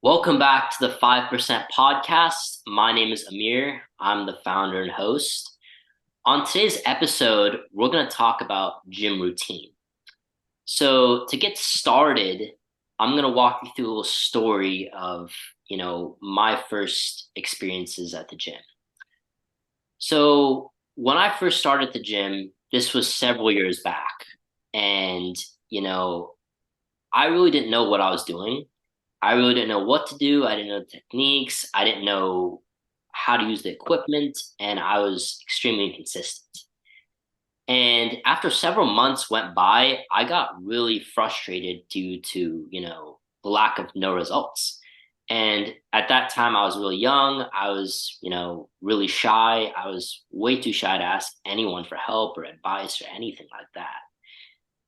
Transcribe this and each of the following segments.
Welcome back to the 5% podcast. My name is Amir. I'm the founder and host. On today's episode, we're going to talk about gym routine. So, to get started, I'm going to walk you through a little story of, my first experiences at the gym. So, when I first started the gym, this was several years back. And, you know, I really didn't know what I was doing. I really didn't know what to do. I didn't know the techniques. I didn't know how to use the equipment, and I was extremely inconsistent. And after several months went by, I got really frustrated due to, the lack of no results. And at that time, I was really young. I was, really shy. I was way too shy to ask anyone for help or advice or anything like that.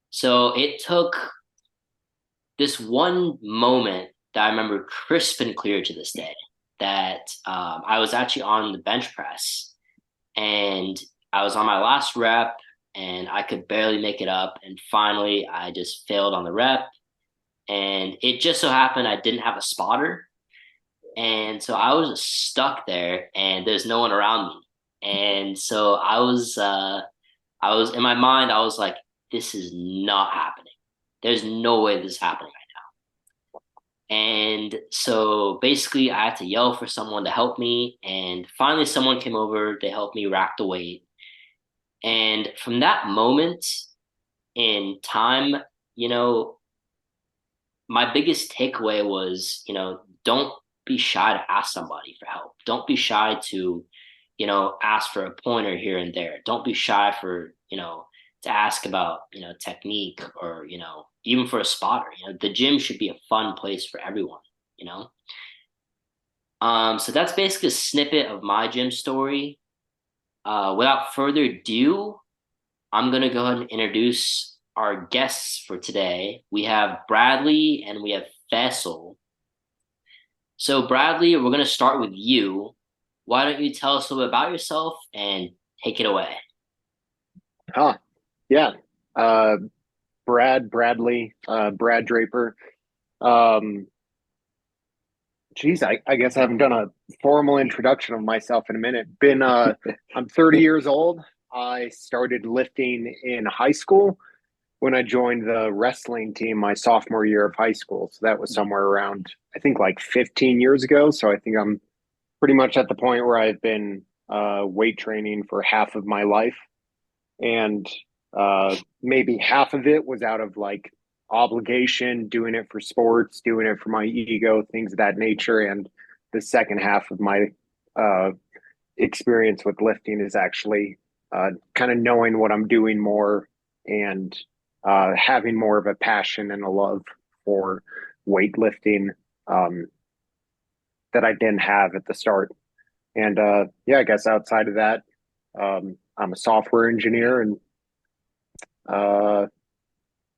So it took this one moment that I remember crisp and clear to this day that I was actually on the bench press and I was on my last rep and I could barely make it up. And finally, I just failed on the rep. And it just so happened I didn't have a spotter. And so I was just stuck there and there's no one around me. And so I was in my mind, I was like, this is not happening. There's no way this is happening. And so basically, I had to yell for someone to help me. And finally, someone came over. They helped me rack the weight. And from that moment in time, you know, my biggest takeaway was, don't be shy to ask somebody for help. Don't be shy to, ask for a pointer here and there. Don't be shy for, to ask about, technique or, even for a spotter. The gym should be a fun place for everyone, you know? So that's basically a snippet of my gym story. Without further ado, I'm going to go ahead and introduce our guests for today. We have Bradley and we have Faisal. So, Bradley, we're going to start with you. Why don't you tell us a little bit about yourself and take it away? Huh. Yeah. Uh, Bradley, Brad Draper. Um, I guess I haven't done a formal introduction of myself in a minute. I'm 30 years old. I started lifting in high school when I joined the wrestling team my sophomore year of high school. So that was somewhere around, I think, like 15 years ago. So I think I'm pretty much at the point where I've been weight training for half of my life. And maybe half of it was out of like obligation, doing it for sports, doing it for my ego, things of that nature. And the second half of my uh, experience with lifting is actually kind of knowing what I'm doing more and having more of a passion and a love for weightlifting um, that I didn't have at the start. And yeah, I guess outside of that, I'm a software engineer and uh,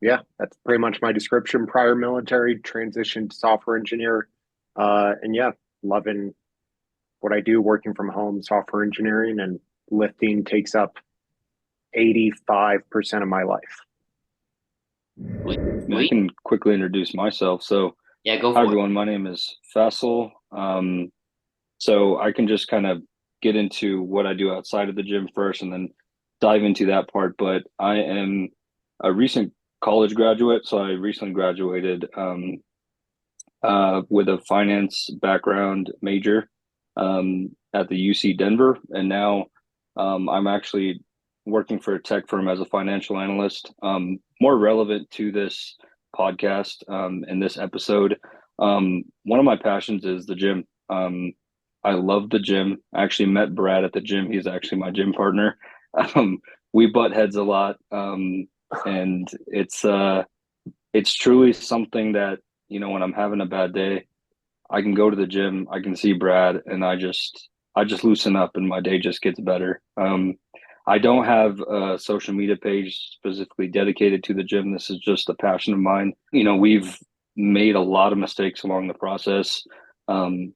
yeah, that's pretty much my description. Prior military, transition to software engineer, and yeah, loving what I do, working from home, software engineering, and lifting takes up 85% of my life. Sweet, I sweet. can quickly introduce myself. So, Yeah, go hi for it. everyone. My name is Faisal. So I can just kind of get into what I do outside of the gym first, and then dive into that part. But I am a recent college graduate, so I recently graduated with a finance background major at the UC Denver, and now I'm actually working for a tech firm as a financial analyst. More relevant to this podcast in this episode, one of my passions is the gym. I love the gym. I actually met Brad at the gym. He's actually my gym partner. Um, we butt heads a lot, and it's truly something that when I'm having a bad day, I can go to the gym, I can see Brad, and I just loosen up, and my day just gets better. I don't have a social media page specifically dedicated to the gym. This is just a passion of mine. We've made a lot of mistakes along the process, um,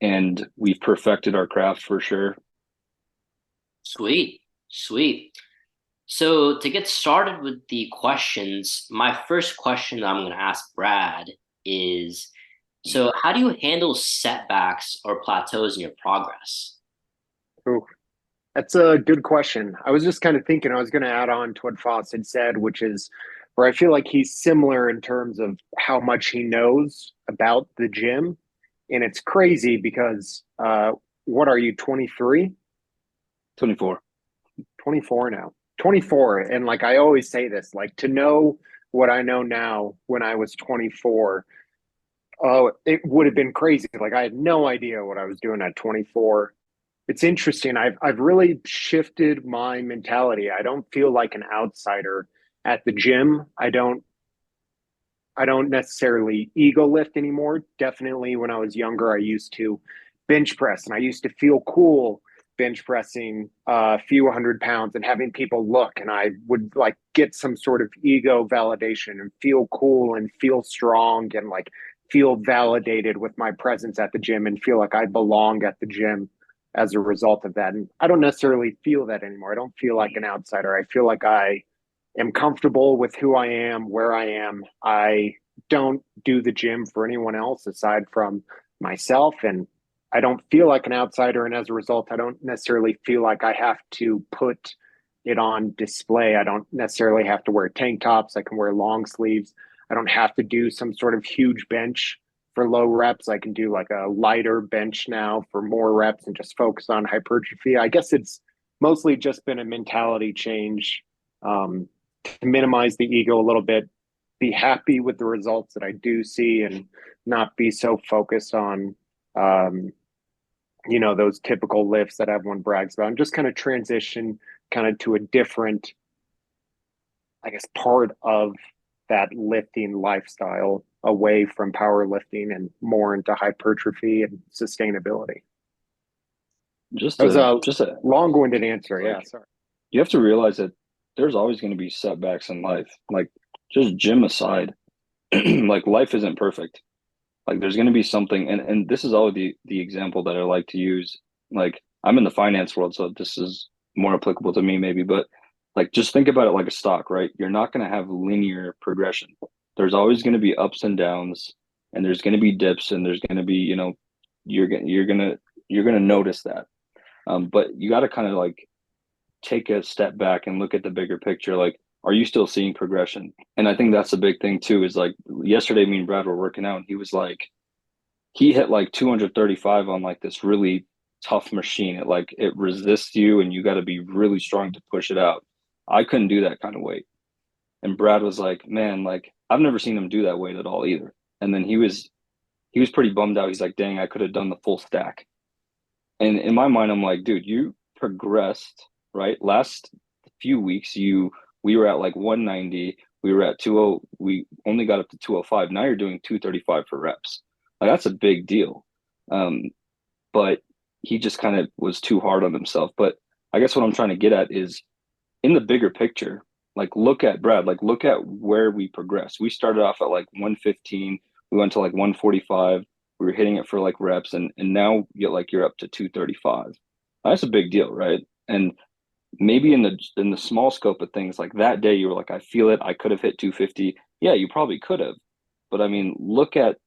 and we've perfected our craft for sure. Sweet, sweet. So to get started with the questions, my first question that I'm going to ask Brad is, So how do you handle setbacks or plateaus in your progress? Ooh, that's a good question. I was just kind of thinking I was going to add on to what Foss had said, which is where I feel like he's similar in terms of how much he knows about the gym. And it's crazy because what are you, 23? 24. 24 now. 24. And like I always say this, like to know what I know now when I was 24, oh, it would have been crazy. Like I had no idea what I was doing at 24. It's interesting. I've really shifted my mentality. I don't feel like an outsider at the gym. I don't necessarily ego lift anymore. Definitely when I was younger, I used to bench press and I used to feel cool bench pressing a few 100 pounds and having people look, and I would like get some sort of ego validation and feel cool and feel strong and like feel validated with my presence at the gym and feel like I belong at the gym as a result of that. And I don't necessarily feel that anymore. I don't feel like an outsider. I feel like I am comfortable with who I am, where I am. I don't do the gym for anyone else aside from myself. And I don't feel like an outsider. And as a result, I don't necessarily feel like I have to put it on display. I don't necessarily have to wear tank tops. I can wear long sleeves. I don't have to do some sort of huge bench for low reps. I can do like a lighter bench now for more reps and just focus on hypertrophy. I guess it's mostly just been a mentality change, to minimize the ego a little bit, be happy with the results that I do see, and not be so focused on, um, those typical lifts that everyone brags about, and just kind of transition kind of to a different, I guess, part of that lifting lifestyle away from powerlifting and more into hypertrophy and sustainability. Just That was a a just a long-winded answer. Yeah, like sorry. you have to realize that there's always going to be setbacks in life. Like just gym aside, like life isn't perfect. Like there's going to be something, and this is always the example that I like to use. Like I'm in the finance world, so this is more applicable to me maybe, but like just think about it like a stock, right? You're not going to have linear progression. There's always going to be ups and downs, and there's going to be dips, and there's going to be, you're gonna notice that. But you got to kind of like take a step back and look at the bigger picture. Like, are you still seeing progression? And I think that's a big thing too. Is like yesterday, me and Brad were working out, and he was like, he hit like 235 on like this really tough machine. It resists you, and you got to be really strong to push it out. I couldn't do that kind of weight. And Brad was like, man, like I've never seen him do that weight at all either. And then he was pretty bummed out. He's like, dang, I could have done the full stack. And in my mind, I'm like, dude, you progressed, right? Last few weeks, we were at like 190. We were at 20. We only got up to 205. Now you're doing 235 for reps. Like that's a big deal. Um, but he just kind of was too hard on himself. But I guess what I'm trying to get at is in the bigger picture, like look at Brad, like look at where we progressed. We started off at like 115, we went to like 145, we were hitting it for like reps, and now you're up to 235. That's a big deal, right? And maybe in the small scope of things, like that day you were like, I feel it, I could have hit 250. Yeah, you probably could have. But I mean, look at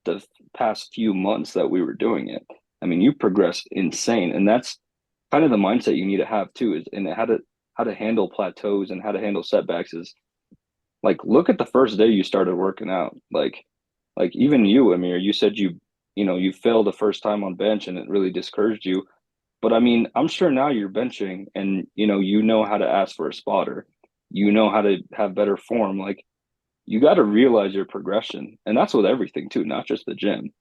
the past few months that we were doing it. I mean, you progressed insane, and that's kind of the mindset you need to have too. Is and how to handle plateaus and how to handle setbacks is like look at the first day you started working out. Like even you, Amir, you said you failed the first time on bench and it really discouraged you. But I mean, I'm sure now you're benching and you know how to ask for a spotter. You know how to have better form. Like you got to realize your progression. And that's with everything too, not just the gym.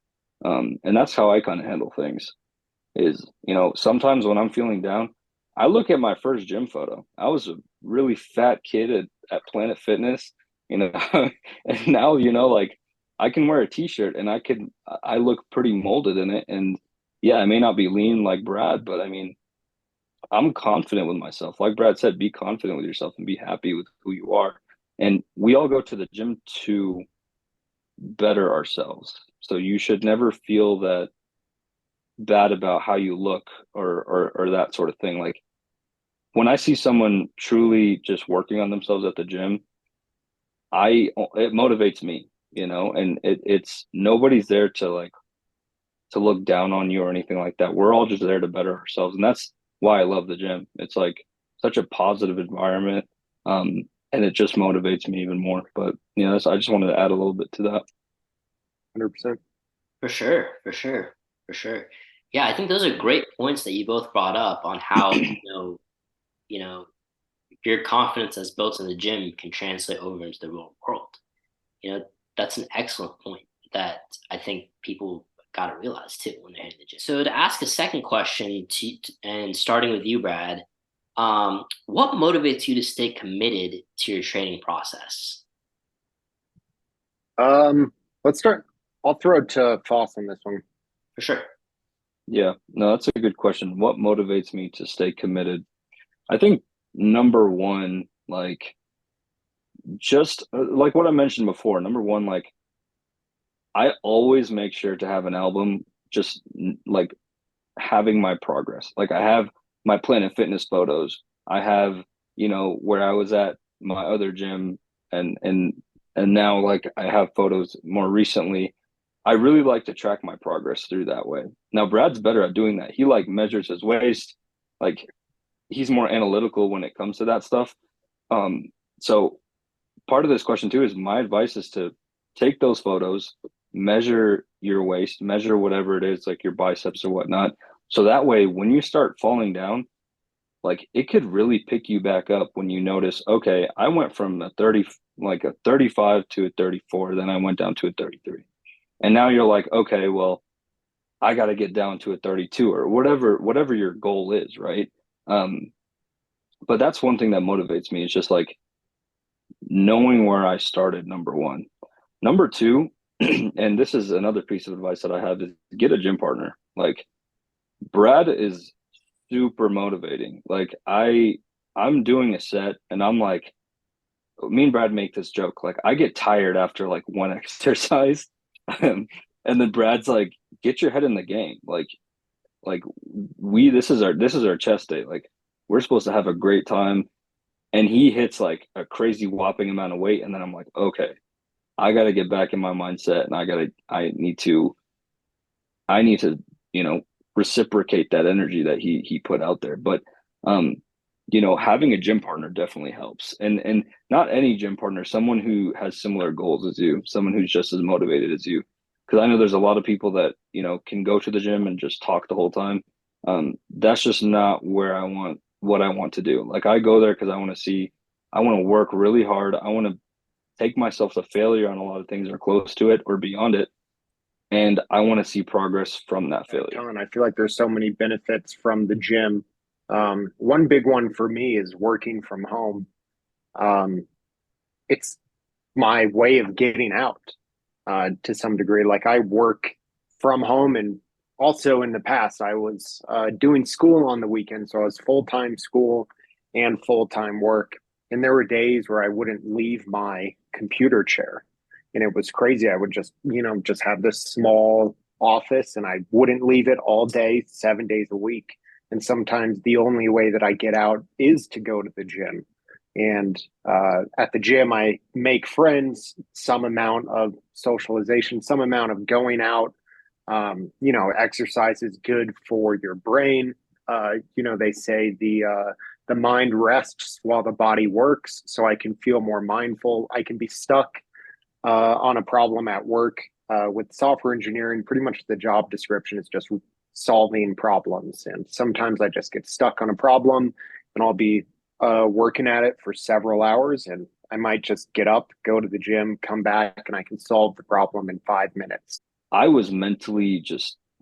And that's how I kind of handle things is, sometimes when I'm feeling down, I look at my first gym photo. I was a really fat kid at Planet Fitness, you know, and now, like I can wear a t-shirt and I look pretty molded in it. And yeah, I may not be lean like Brad, but I mean, I'm confident with myself. Like Brad said, be confident with yourself and be happy with who you are. And we all go to the gym to better ourselves. So you should never feel that bad about how you look or that sort of thing. Like when I see someone truly just working on themselves at the gym, I it motivates me. and it's nobody's there to like to look down on you or anything like that. We're all just there to better ourselves. And that's why I love the gym. It's like such a positive environment. And it just motivates me even more. But I just wanted to add a little bit to that. 100%. For sure, for sure, for sure. Yeah, I think those are great points that you both brought up on how, you know, your confidence that's built in the gym can translate over into the real world. That's an excellent point that I think people got to realize too when they're in the gym. So to ask a second question, and starting with you, Brad, what motivates you to stay committed to your training process? Let's start. I'll throw it to Foss on this one. For sure. Yeah, no, that's a good question. What motivates me to stay committed? I think number one, like just like what I mentioned before, number one, like I always make sure to have an album just like having my progress. Like I have my Planet Fitness photos. I have, where I was at my other gym and now like I have photos more recently. I really like to track my progress through that way. Now Brad's better at doing that. He like measures his waist. Like he's more analytical when it comes to that stuff. Um, so part of this question too is my advice is to take those photos, measure your waist, measure whatever it is, like your biceps or whatnot. So that way, when you start falling down, like it could really pick you back up when you notice, okay, I went from like a 35 to a 34, then I went down to a 33. And now you're like, okay, well, I got to get down to a 32 or whatever your goal is, right? Um, but that's one thing that motivates me. It's just like knowing where I started, number one. Number two, and this is another piece of advice that I have is get a gym partner. Like Brad is super motivating. Like I'm doing a set and I'm like, me and Brad make this joke. Like I get tired after like one exercise. and then Brad's like, get your head in the game. Like this is our chest day. Like we're supposed to have a great time. And he hits like a crazy whopping amount of weight. And then I'm like, okay, I got to get back in my mindset and I need to, reciprocate that energy that he put out there. But, having a gym partner definitely helps. And not any gym partner, someone who has similar goals as you, someone who's just as motivated as you. Cause I know there's a lot of people that, can go to the gym and just talk the whole time. That's just not what I want to do. Like I go there because I want to work really hard. I want to take myself to failure on a lot of things or close to it or beyond it. And I want to see progress from that failure. I feel like there's so many benefits from the gym. One big one for me is working from home. Um, it's my way of getting out to some degree. Like I work from home, and also in the past, I was doing school on the weekend. So I was full time school and full time work. And there were days where I wouldn't leave my computer chair. And it was crazy. I would just have this small office and I wouldn't leave it all day, 7 days a week. And sometimes the only way that I get out is to go to the gym. And at the gym, I make friends, some amount of socialization, some amount of going out. Exercise is good for your brain. They say the mind rests while the body works, so I can feel more mindful. I can be stuck on a problem at work with software engineering. Pretty much the job description is just solving problems, and sometimes I just get stuck on a problem, and I'll be working at it for several hours, and I might just get up, go to the gym, come back, and I can solve the problem in 5 minutes. I was mentally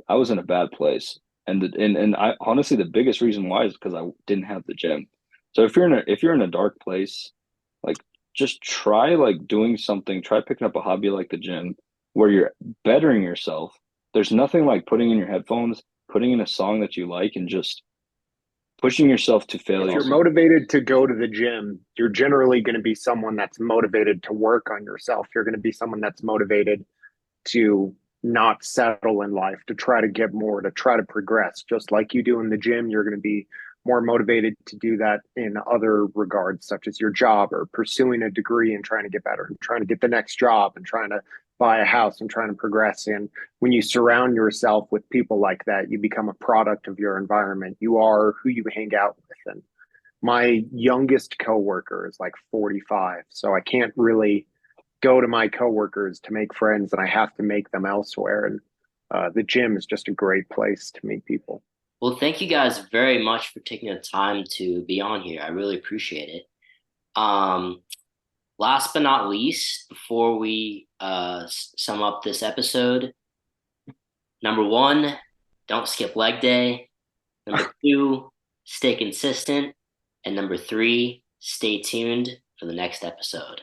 I was in a bad place. And I honestly the biggest reason why is because I didn't have the gym. So if you're in a dark place, like just try like doing something, try picking up a hobby like the gym where you're bettering yourself. There's nothing like putting in your headphones, putting in a song that you like and just pushing yourself to If failure. you're motivated to go to the gym, you're generally going to be someone that's motivated to work on yourself. You're going to be someone that's motivated to not settle in life, to try to get more, to try to progress. Just like you do in the gym, you're going to be more motivated to do that in other regards, such as your job or pursuing a degree and trying to get better, and trying to get the next job and trying to buy a house and trying to progress. And when you surround yourself with people like that, you become a product of your environment. You are who you hang out with. And my youngest coworker is like 45, so I can't really go to my coworkers to make friends, and I have to make them elsewhere. And the gym is just a great place to meet people. Well, thank you guys very much for taking the time to be on here. I really appreciate it. Um, Last but not least, before we sum up this episode, number one, don't skip leg day. Number two, stay consistent. And number three, stay tuned for the next episode.